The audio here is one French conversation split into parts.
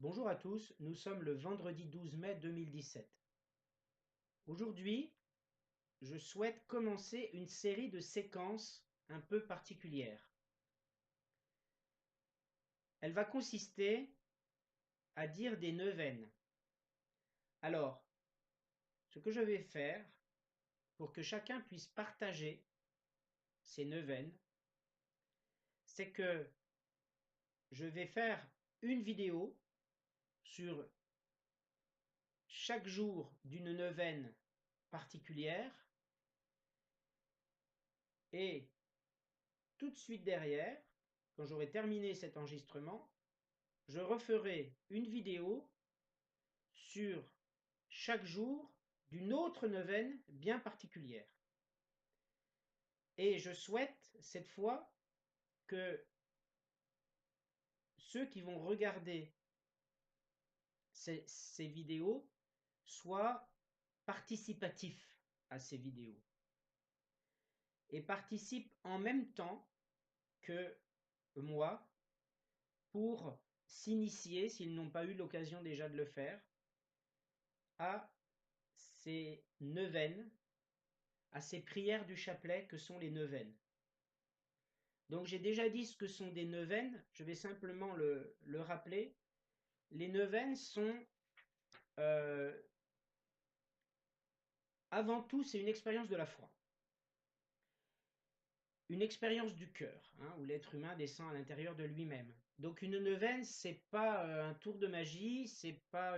Bonjour à tous, nous sommes le vendredi 12 mai 2017. Aujourd'hui, je souhaite commencer une série de séquences un peu particulières. Elle va consister à dire des neuvaines. Alors, ce que je vais faire pour que chacun puisse partager ces neuvaines, c'est que je vais faire une vidéo sur chaque jour d'une neuvaine particulière et tout de suite derrière, quand j'aurai terminé cet enregistrement, je referai une vidéo sur chaque jour d'une autre neuvaine bien particulière. Et je souhaite cette fois que ceux qui vont regarder ces vidéos soient participatifs à ces vidéos et participent en même temps que moi pour s'initier, s'ils n'ont pas eu l'occasion déjà de le faire, à ces neuvaines, à ces prières du chapelet que sont les neuvaines. Donc j'ai déjà dit ce que sont des neuvaines, je vais simplement le rappeler. Les neuvaines sont, avant tout, c'est une expérience de la foi. Une expérience du cœur, où l'être humain descend à l'intérieur de lui-même. Donc une neuvaine, c'est pas un tour de magie, c'est pas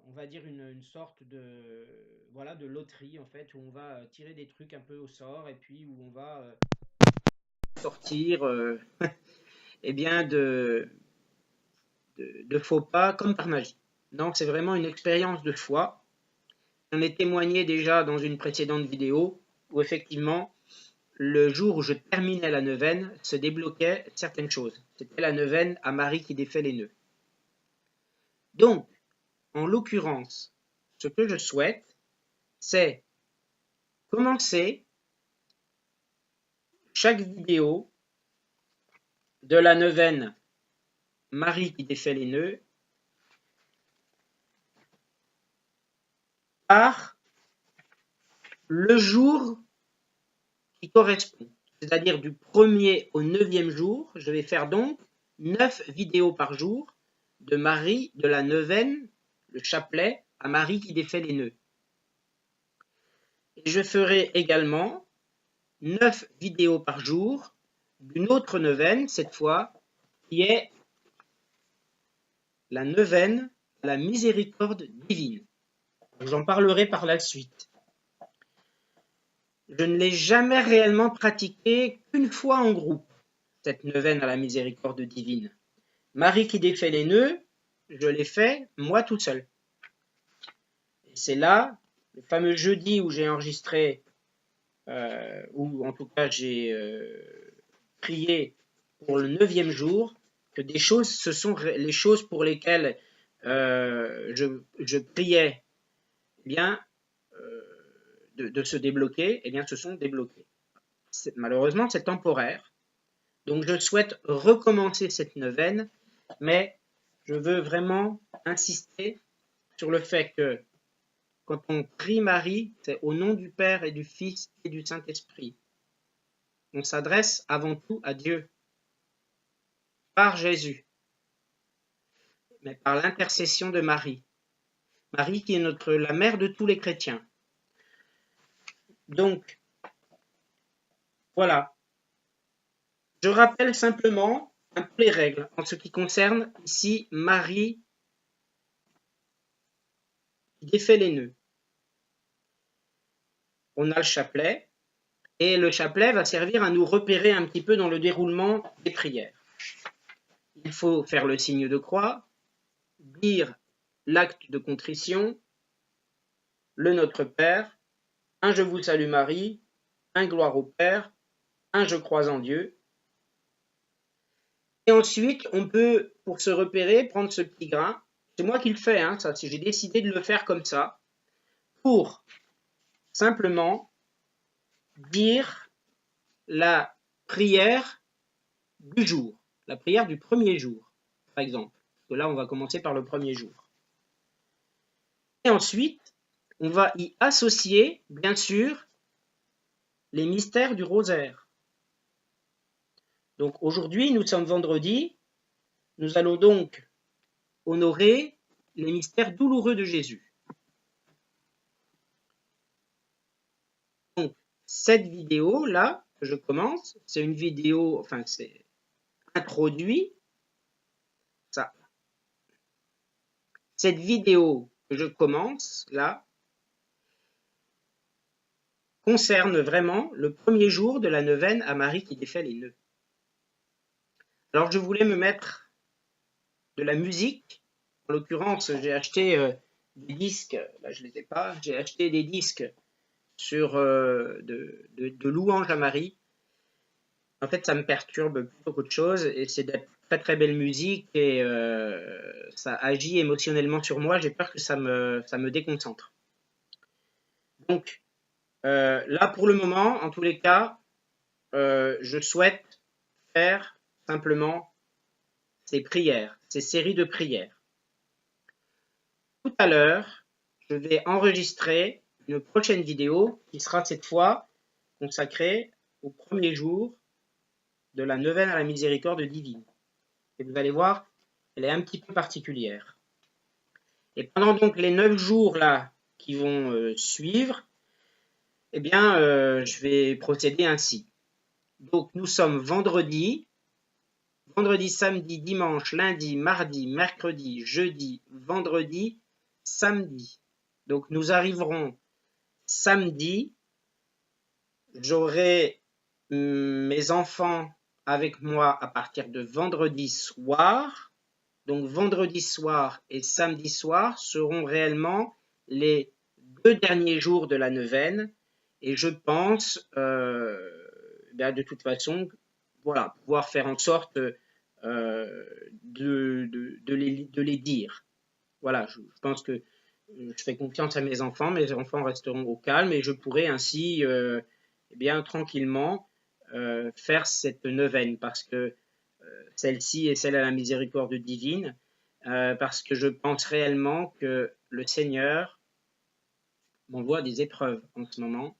on va dire une sorte de, voilà, de loterie en fait, où on va tirer des trucs un peu au sort et puis où on va sortir eh bien de faux pas comme par magie. Non, c'est vraiment une expérience de foi. On est témoigné déjà dans une précédente vidéo où effectivement, le jour où je terminais la neuvaine, se débloquaient certaines choses. C'était la neuvaine à Marie qui défait les nœuds. Donc, en l'occurrence, ce que je souhaite, c'est commencer chaque vidéo de la neuvaine Marie qui défait les nœuds par le jour qui correspond. C'est-à-dire du 1er au 9e jour, je vais faire donc 9 vidéos par jour de Marie, de la neuvaine, le chapelet, à Marie qui défait les nœuds. Et je ferai également 9 vidéos par jour d'une autre neuvaine, cette fois, qui est la neuvaine à la miséricorde divine. J'en parlerai par la suite. Je ne l'ai jamais réellement pratiquée qu'une fois en groupe, cette neuvaine à la miséricorde divine. Marie qui défait les nœuds, je l'ai fait moi tout seul. Et c'est là, le fameux jeudi où j'ai enregistré, ou en tout cas j'ai prié pour le 9e jour, que des choses, ce sont les choses pour lesquelles je priais, eh bien, de se débloquer, eh bien, se sont débloquées. Malheureusement, c'est temporaire. Donc, je souhaite recommencer cette neuvaine, mais je veux vraiment insister sur le fait que quand on prie Marie, c'est au nom du Père et du Fils et du Saint-Esprit. On s'adresse avant tout à Dieu, par Jésus, mais par l'intercession de Marie. Marie qui est la mère de tous les chrétiens. Donc, voilà. Je rappelle simplement un peu les règles en ce qui concerne ici Marie qui défait les nœuds. On a le chapelet, et le chapelet va servir à nous repérer un petit peu dans le déroulement des prières. Il faut faire le signe de croix, dire l'acte de contrition, le Notre Père, un Je vous salue Marie, un Gloire au Père, un Je crois en Dieu. Et ensuite, on peut, pour se repérer, prendre ce petit grain. C'est moi qui le fais, ça, j'ai décidé de le faire comme ça, pour simplement dire la prière du jour, la prière du premier jour. par exemple. Parce que là, on va commencer par le premier jour. Et ensuite, on va y associer, bien sûr, les mystères du rosaire. Donc aujourd'hui, nous sommes vendredi, nous allons donc honorer les mystères douloureux de Jésus. Donc, cette vidéo-là, que je commence, c'est une vidéo, enfin, c'est introduit. Ça. Cette vidéo que je commence, là, concerne vraiment le premier jour de la neuvaine à Marie qui défait les nœuds. Alors, je voulais me mettre de la musique. En l'occurrence, j'ai acheté des disques, là je ne les ai pas, j'ai acheté des disques sur de louanges à Marie. En fait, ça me perturbe plutôt qu'autre chose, et c'est de très très belle musique, et ça agit émotionnellement sur moi. J'ai peur que ça me déconcentre. Donc, là pour le moment, en tous les cas, je souhaite faire simplement ces prières, ces séries de prières. Tout à l'heure, je vais enregistrer une prochaine vidéo qui sera cette fois consacrée au premier jour de la neuvaine à la miséricorde divine. Et vous allez voir, elle est un petit peu particulière. Et pendant donc les 9 jours là qui vont suivre, eh bien, je vais procéder ainsi. Donc nous sommes vendredi, samedi, dimanche, lundi, mardi, mercredi, jeudi, vendredi, samedi. Donc nous arriverons samedi, j'aurai mes enfants avec moi à partir de vendredi soir. Donc vendredi soir et samedi soir seront réellement les 2 derniers jours de la neuvaine. Et je pense, de toute façon, voilà, pouvoir faire en sorte de les dire. Voilà, je pense que je fais confiance à mes enfants resteront au calme et je pourrai ainsi tranquillement faire cette neuvaine, parce que celle-ci est celle à la miséricorde divine, parce que je pense réellement que le Seigneur m'envoie des épreuves en ce moment,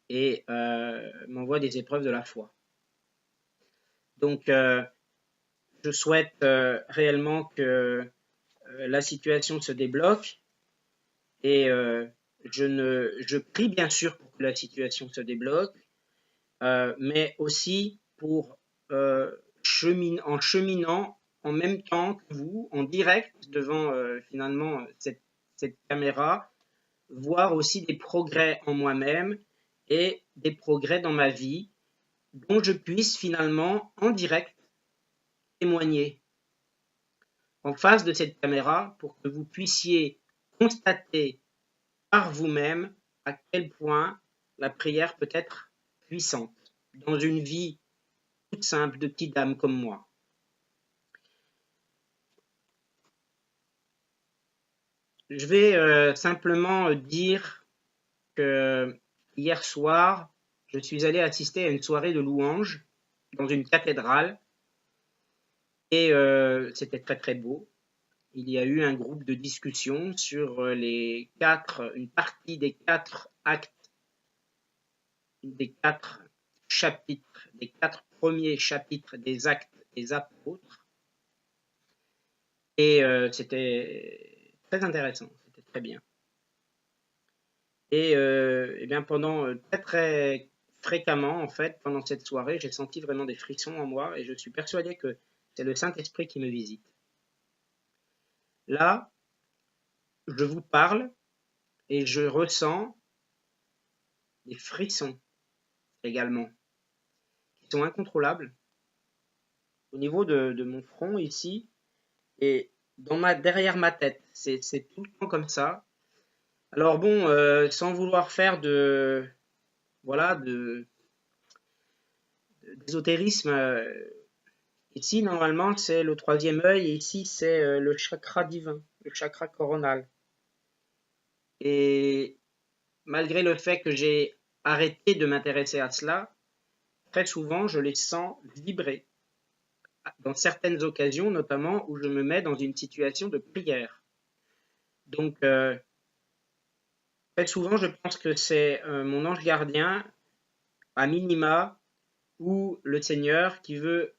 et m'envoie des épreuves de la foi. Donc je souhaite réellement que la situation se débloque, et je prie bien sûr pour que la situation se débloque, mais aussi pour en cheminant en même temps que vous, en direct devant finalement cette caméra, voir aussi des progrès en moi-même et des progrès dans ma vie, dont je puisse finalement en direct témoigner en face de cette caméra, pour que vous puissiez constater par vous-même à quel point la prière peut être puissante dans une vie toute simple de petite dame comme moi. Je vais simplement dire que hier soir, je suis allé assister à une soirée de louanges dans une cathédrale, et c'était très très beau. Il y a eu un groupe de discussion sur une partie des 4 actes, des 4 chapitres, des 4 premiers chapitres des actes des apôtres, et c'était très intéressant, c'était très bien. Et bien pendant très très fréquemment, en fait, pendant cette soirée, j'ai senti vraiment des frissons en moi, et je suis persuadé que c'est le Saint-Esprit qui me visite. Là, je vous parle et je ressens des frissons également, qui sont incontrôlables au niveau de mon front ici, et derrière ma tête. C'est tout le temps comme ça. Alors bon, sans vouloir faire d'ésotérisme, ici normalement c'est le 3e œil, et ici c'est le chakra divin, le chakra coronal. Et malgré le fait que j'ai arrêté de m'intéresser à cela, très souvent je les sens vibrer. dans certaines occasions, notamment où je me mets dans une situation de prière. Donc, très souvent, je pense que c'est mon ange gardien, à minima, ou le Seigneur qui veut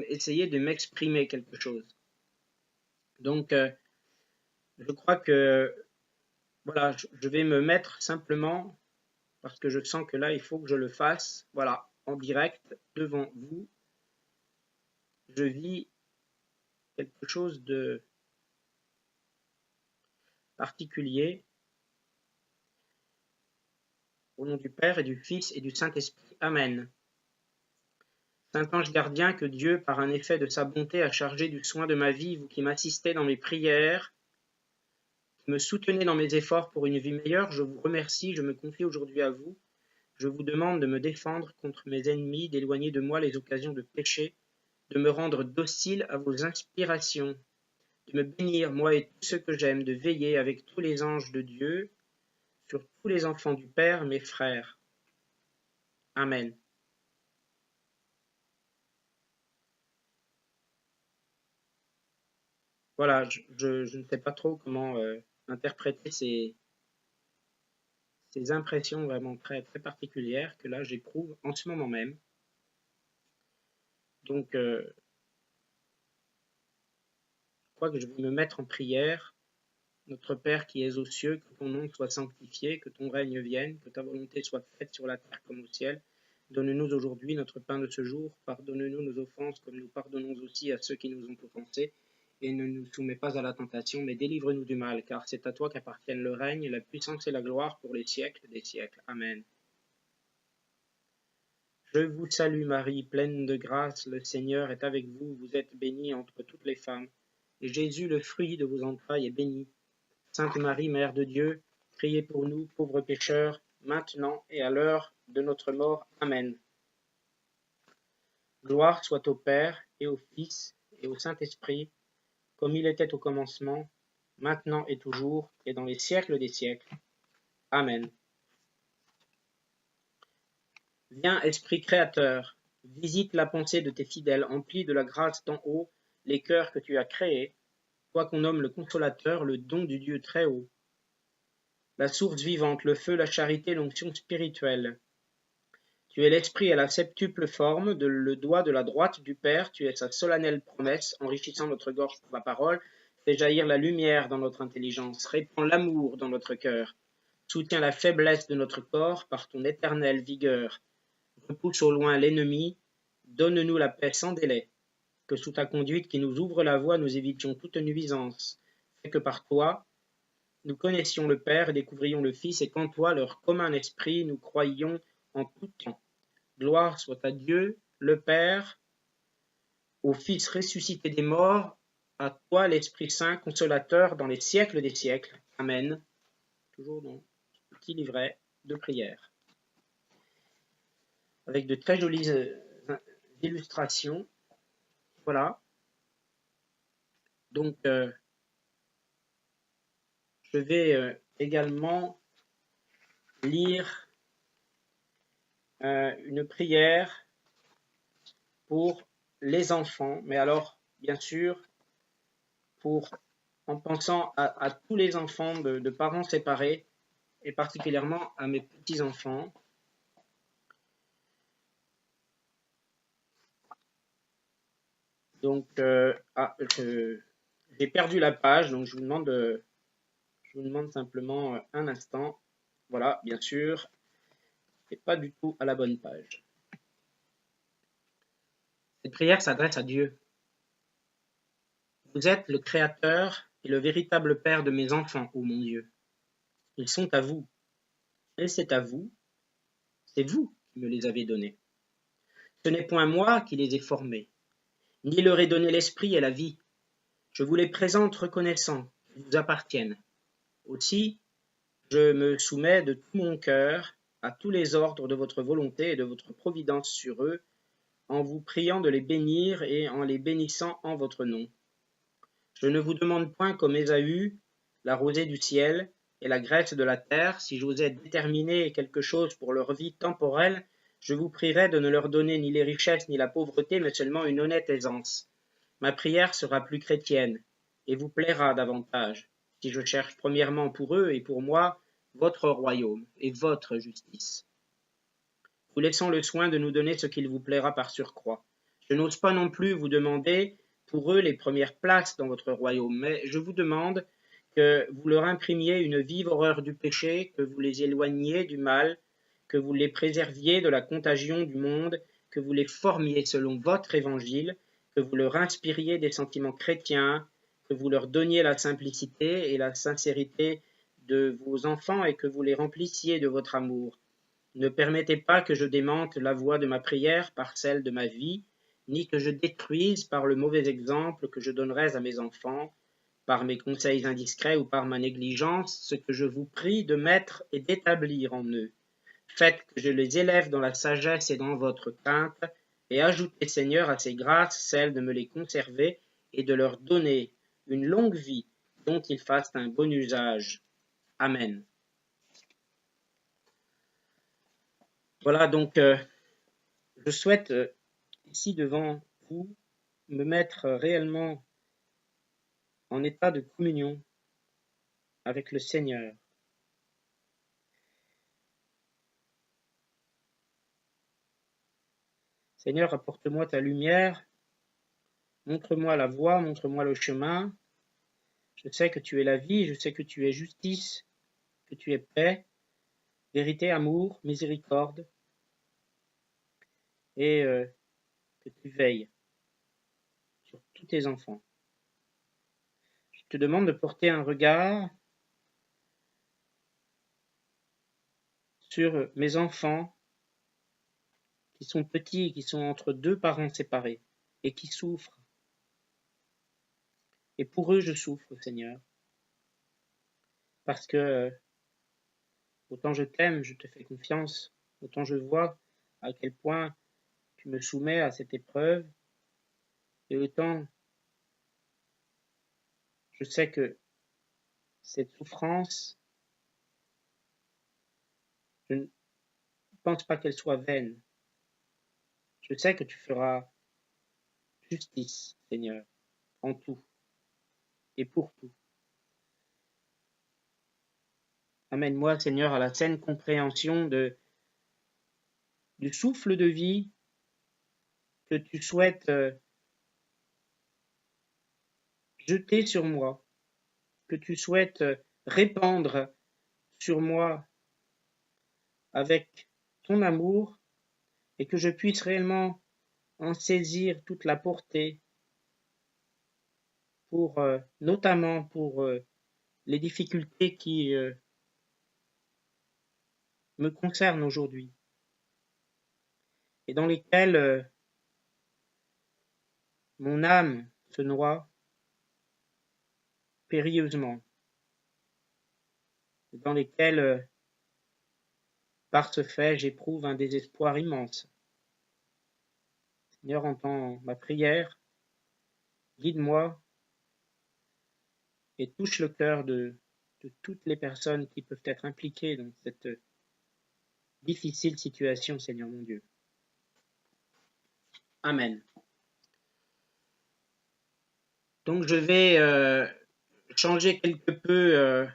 essayer de m'exprimer quelque chose. Donc, je crois que voilà, je vais me mettre simplement, parce que je sens que là, il faut que je le fasse, voilà, en direct, devant vous. Je vis quelque chose de particulier. Au nom du Père et du Fils et du Saint-Esprit. Amen. Saint ange gardien, que Dieu, par un effet de sa bonté, a chargé du soin de ma vie, vous qui m'assistez dans mes prières, qui me soutenez dans mes efforts pour une vie meilleure, je vous remercie, je me confie aujourd'hui à vous. Je vous demande de me défendre contre mes ennemis, d'éloigner de moi les occasions de péché, de me rendre docile à vos inspirations, de me bénir, moi et tous ceux que j'aime, de veiller avec tous les anges de Dieu, sur tous les enfants du Père, mes frères. Amen. Voilà, je ne sais pas trop comment interpréter ces impressions vraiment très, très particulières que là j'éprouve en ce moment même. Donc, je crois que je vais me mettre en prière. Notre Père qui es aux cieux, que ton nom soit sanctifié, que ton règne vienne, que ta volonté soit faite sur la terre comme au ciel. Donne-nous aujourd'hui notre pain de ce jour. Pardonne-nous nos offenses comme nous pardonnons aussi à ceux qui nous ont offensés. Et ne nous soumets pas à la tentation, mais délivre-nous du mal, car c'est à toi qu'appartiennent le règne, la puissance et la gloire pour les siècles des siècles. Amen. Je vous salue Marie, pleine de grâce, le Seigneur est avec vous, vous êtes bénie entre toutes les femmes, et Jésus, le fruit de vos entrailles, est béni. Sainte Marie, Mère de Dieu, priez pour nous, pauvres pécheurs, maintenant et à l'heure de notre mort. Amen. Gloire soit au Père, et au Fils, et au Saint-Esprit, comme il était au commencement, maintenant et toujours, et dans les siècles des siècles. Amen. Viens, Esprit créateur, visite la pensée de tes fidèles, emplis de la grâce d'en haut les cœurs que tu as créés, toi qu'on nomme le Consolateur, le don du Dieu très haut. La source vivante, le feu, la charité, l'onction spirituelle. Tu es l'Esprit à la septuple forme, le doigt de la droite du Père, tu es sa solennelle promesse, enrichissant notre gorge pour la parole, fais jaillir la lumière dans notre intelligence, répand l'amour dans notre cœur, soutiens la faiblesse de notre corps par ton éternelle vigueur, repousse au loin l'ennemi, donne-nous la paix sans délai, que sous ta conduite qui nous ouvre la voie, nous évitions toute nuisance, fais que par toi, nous connaissions le Père et découvrions le Fils, et qu'en toi, leur commun esprit, nous croyions en tout temps. Gloire soit à Dieu, le Père, au Fils ressuscité des morts, à toi l'Esprit Saint, consolateur dans les siècles des siècles. Amen. Toujours dans ce petit livret de prière. Avec de très jolies illustrations. Voilà. Donc, je vais également lire une prière pour les enfants, mais alors, bien sûr, en pensant à tous les enfants de parents séparés, et particulièrement à mes petits-enfants. Donc, j'ai perdu la page, donc je vous demande simplement un instant. Voilà, bien sûr, et pas du tout à la bonne page. Cette prière s'adresse à Dieu. Vous êtes le Créateur et le véritable Père de mes enfants, ô mon Dieu. Ils sont à vous, et c'est à vous, c'est vous qui me les avez donnés. Ce n'est point moi qui les ai formés, ni leur ai donné l'esprit et la vie. Je vous les présente reconnaissants qu'ils vous appartiennent. Aussi, je me soumets de tout mon cœur à tous les ordres de votre volonté et de votre providence sur eux, en vous priant de les bénir et en les bénissant en votre nom. Je ne vous demande point comme Ésaü, la rosée du ciel et la graisse de la terre, si j'osais déterminer quelque chose pour leur vie temporelle, Je vous prierai de ne leur donner ni les richesses ni la pauvreté, mais seulement une honnête aisance. Ma prière sera plus chrétienne, et vous plaira davantage, si je cherche premièrement pour eux et pour moi votre royaume et votre justice. Vous laissons le soin de nous donner ce qu'il vous plaira par surcroît. Je n'ose pas non plus vous demander pour eux les premières places dans votre royaume, mais je vous demande que vous leur imprimiez une vive horreur du péché, que vous les éloigniez du mal, que vous les préserviez de la contagion du monde, que vous les formiez selon votre évangile, que vous leur inspiriez des sentiments chrétiens, que vous leur donniez la simplicité et la sincérité de vos enfants et que vous les remplissiez de votre amour. Ne permettez pas que je démente la voie de ma prière par celle de ma vie, ni que je détruise par le mauvais exemple que je donnerais à mes enfants, par mes conseils indiscrets ou par ma négligence, ce que je vous prie de mettre et d'établir en eux. Faites que je les élève dans la sagesse et dans votre crainte, et ajoutez, Seigneur, à ces grâces celle de me les conserver et de leur donner une longue vie dont ils fassent un bon usage. Amen. Voilà, donc je souhaite ici devant vous me mettre réellement en état de communion avec le Seigneur. Seigneur, apporte-moi ta lumière, montre-moi la voie, montre-moi le chemin. Je sais que tu es la vie, je sais que tu es justice, que tu es paix, vérité, amour, miséricorde, et que tu veilles sur tous tes enfants. Je te demande de porter un regard sur mes enfants qui sont petits, qui sont entre deux parents séparés et qui souffrent. Et pour eux, je souffre, Seigneur, parce que autant je t'aime, je te fais confiance, autant je vois à quel point tu me soumets à cette épreuve, et autant je sais que cette souffrance, je ne pense pas qu'elle soit vaine. Je sais que tu feras justice, Seigneur, en tout et pour tout. Amène-moi, Seigneur, à la saine compréhension du souffle de vie que tu souhaites jeter sur moi, que tu souhaites répandre sur moi avec ton amour, et que je puisse réellement en saisir toute la portée, pour notamment pour les difficultés qui me concernent aujourd'hui et dans lesquelles mon âme se noie périlleusement, dans lesquelles par ce fait j'éprouve un désespoir immense. Seigneur, entends ma prière, guide-moi et touche le cœur de toutes les personnes qui peuvent être impliquées dans cette difficile situation, Seigneur mon Dieu. Amen. Donc je vais changer quelque peu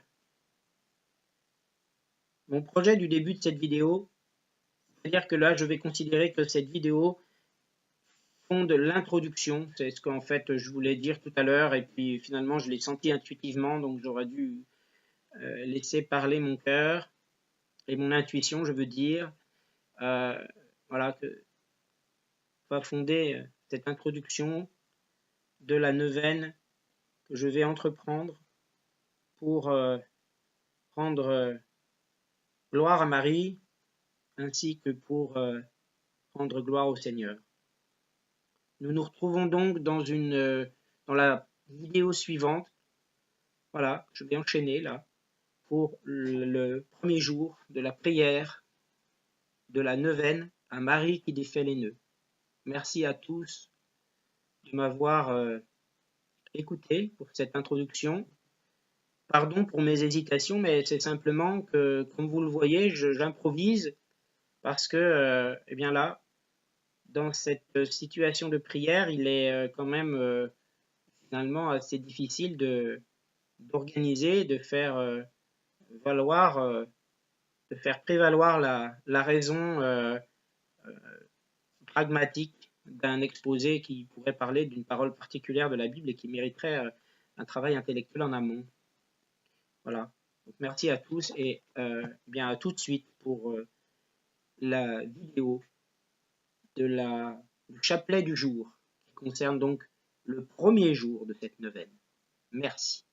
mon projet du début de cette vidéo. C'est-à-dire que là, je vais considérer que cette vidéo fonde l'introduction. C'est ce qu'en fait je voulais dire tout à l'heure, et puis finalement je l'ai senti intuitivement, donc j'aurais dû laisser parler mon cœur et mon intuition, je veux dire. Voilà, que va fonder cette introduction de la neuvaine que je vais entreprendre pour rendre gloire à Marie, ainsi que pour rendre gloire au Seigneur. Nous nous retrouvons donc dans la vidéo suivante. Voilà, je vais enchaîner là pour le premier jour de la prière de la neuvaine à Marie qui défait les nœuds. Merci à tous de m'avoir écouté pour cette introduction. Pardon pour mes hésitations, mais c'est simplement que, comme vous le voyez, j'improvise parce que, eh bien là, dans cette situation de prière, il est quand même finalement assez difficile d'organiser, de faire valoir, de faire prévaloir la raison pragmatique d'un exposé qui pourrait parler d'une parole particulière de la Bible et qui mériterait un travail intellectuel en amont. Voilà. Donc, merci à tous et bien à tout de suite pour la vidéo du chapelet du jour qui concerne donc le premier jour de cette neuvaine. Merci.